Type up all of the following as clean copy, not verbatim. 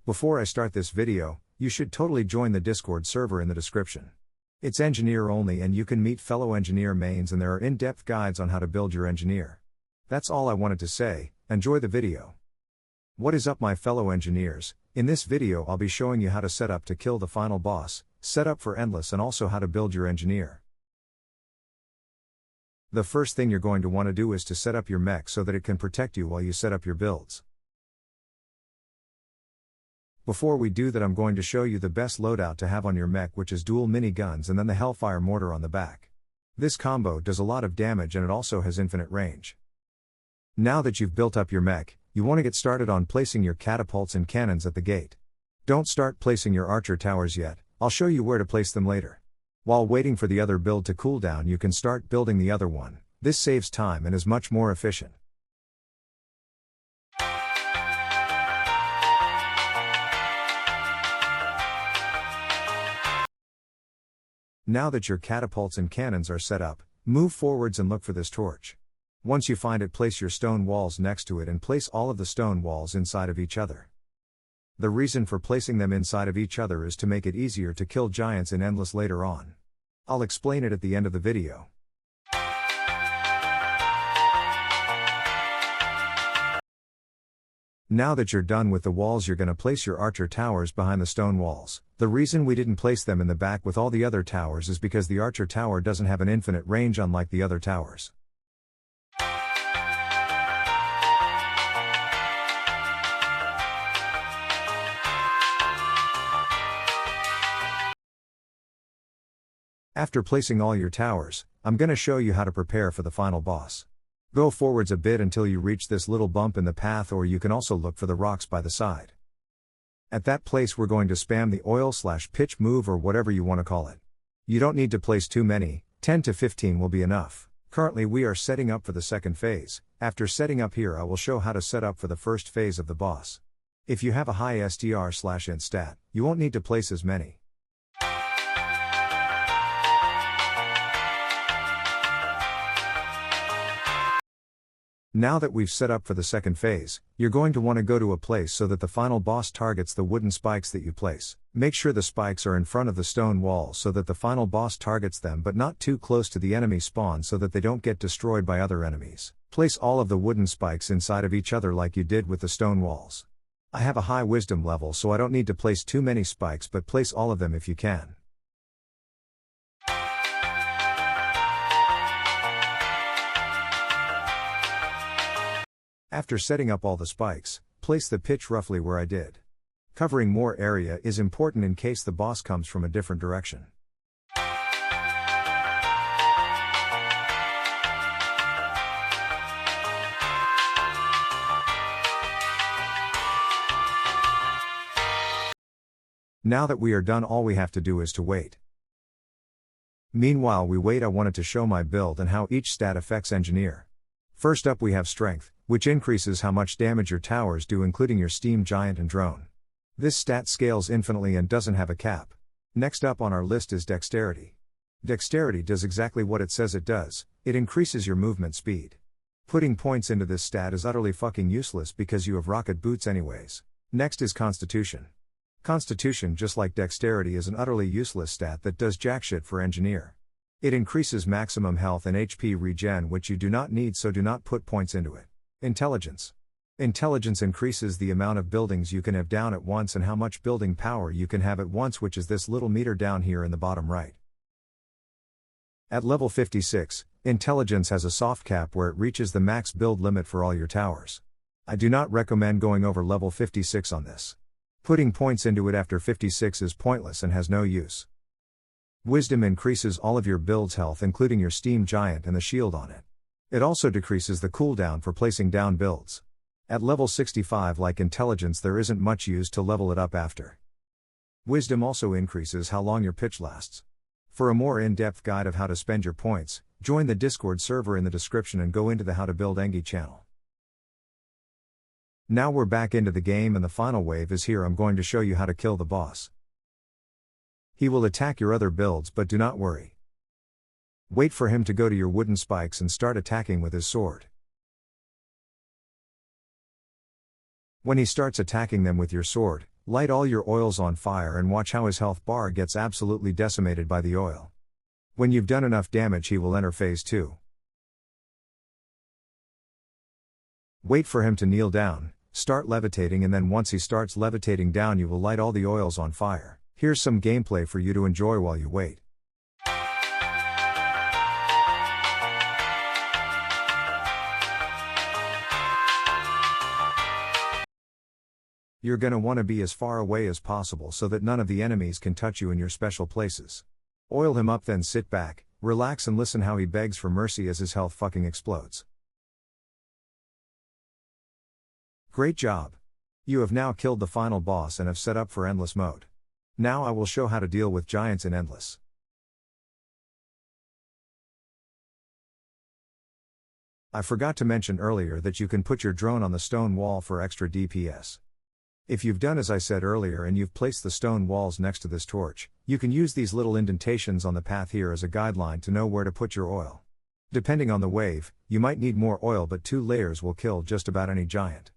Before I start this video, you should totally join the Discord server in the description. It's engineer only and you can meet fellow engineer mains and there are in-depth guides on how to build your engineer. That's all I wanted to say, enjoy the video. What is up my fellow engineers? In this video I'll be showing you how to set up to kill the final boss, set up for endless and also how to build your engineer. The first thing you're going to want to do is to set up your mech so that it can protect you while you set up your builds. Before we do that, I'm going to show you the best loadout to have on your mech, which is dual miniguns and then the Hellfire mortar on the back. This combo does a lot of damage and it also has infinite range. Now that you've built up your mech, you want to get started on placing your catapults and cannons at the gate. Don't start placing your archer towers yet, I'll show you where to place them later. While waiting for the other build to cool down, you can start building the other one. This saves time and is much more efficient. Now that your catapults and cannons are set up, move forwards and look for this torch. Once you find it, place your stone walls next to it and place all of the stone walls inside of each other. The reason for placing them inside of each other is to make it easier to kill giants in Endless later on. I'll explain it at the end of the video. Now that you're done with the walls, you're going to place your archer towers behind the stone walls. The reason we didn't place them in the back with all the other towers is because the archer tower doesn't have an infinite range unlike the other towers. After placing all your towers, I'm going to show you how to prepare for the final boss. Go forwards a bit until you reach this little bump in the path, or you can also look for the rocks by the side. At that place we're going to spam the oil/pitch move or whatever you want to call it. You don't need to place too many, 10 to 15 will be enough. Currently we are setting up for the second phase. After setting up here I will show how to set up for the first phase of the boss. If you have a high STR/int stat, you won't need to place as many. Now that we've set up for the second phase, you're going to want to go to a place so that the final boss targets the wooden spikes that you place. Make sure the spikes are in front of the stone wall so that the final boss targets them, but not too close to the enemy spawn so that they don't get destroyed by other enemies. Place all of the wooden spikes inside of each other like you did with the stone walls. I have a high wisdom level so I don't need to place too many spikes, but place all of them if you can. After setting up all the spikes, place the pitch roughly where I did. Covering more area is important in case the boss comes from a different direction. Now that we are done, all we have to do is to wait. Meanwhile we wait, I wanted to show my build and how each stat affects engineer. First up we have strength, which increases how much damage your towers do including your steam giant and drone. This stat scales infinitely and doesn't have a cap. Next up on our list is dexterity. Dexterity does exactly what it says it does, it increases your movement speed. Putting points into this stat is utterly fucking useless because you have rocket boots anyways. Next is constitution. Constitution, just like dexterity, is an utterly useless stat that does jack shit for engineer. It increases maximum health and HP regen, which you do not need, so do not put points into it. Intelligence. Intelligence increases the amount of buildings you can have down at once and how much building power you can have at once, which is this little meter down here in the bottom right. At level 56, intelligence has a soft cap where it reaches the max build limit for all your towers. I do not recommend going over level 56 on this. Putting points into it after 56 is pointless and has no use. Wisdom increases all of your build's health including your steam giant and the shield on it. It also decreases the cooldown for placing down builds. At level 65, like intelligence, there isn't much use to level it up after. Wisdom also increases how long your pitch lasts. For a more in-depth guide of how to spend your points, join the Discord server in the description and go into the How to Build Engi channel. Now we're back into the game and the final wave is here. I'm going to show you how to kill the boss. He will attack your other builds, but do not worry. Wait for him to go to your wooden spikes and start attacking with his sword. When he starts attacking them with your sword, Light all your oils on fire and watch how his health bar gets absolutely decimated by the oil. When you've done enough damage, he will enter phase 2. Wait for him to kneel down, start levitating, and then once he starts levitating down, you will light all the oils on fire. Here's some gameplay for you to enjoy while you wait. You're gonna wanna be as far away as possible so that none of the enemies can touch you in your special places. Oil him up, then sit back, relax, and listen how he begs for mercy as his health fucking explodes. Great job! You have now killed the final boss and have set up for Endless mode. Now I will show how to deal with giants in Endless. I forgot to mention earlier that you can put your drone on the stone wall for extra DPS. If you've done as I said earlier and you've placed the stone walls next to this torch, you can use these little indentations on the path here as a guideline to know where to put your oil. Depending on the wave, you might need more oil, but 2 layers will kill just about any giant.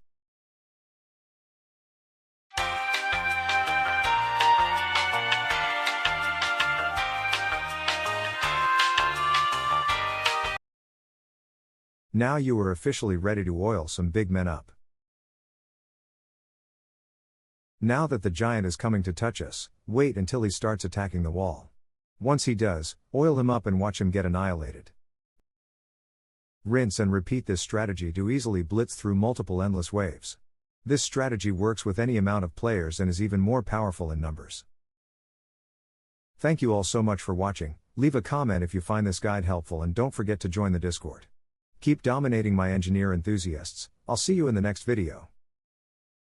Now you are officially ready to oil some big men up. Now that the giant is coming to touch us, wait until he starts attacking the wall. Once he does, oil him up and watch him get annihilated. Rinse and repeat this strategy to easily blitz through multiple endless waves. This strategy works with any amount of players and is even more powerful in numbers. Thank you all so much for watching. Leave a comment if you find this guide helpful and don't forget to join the Discord. Keep dominating my engineer enthusiasts. I'll see you in the next video.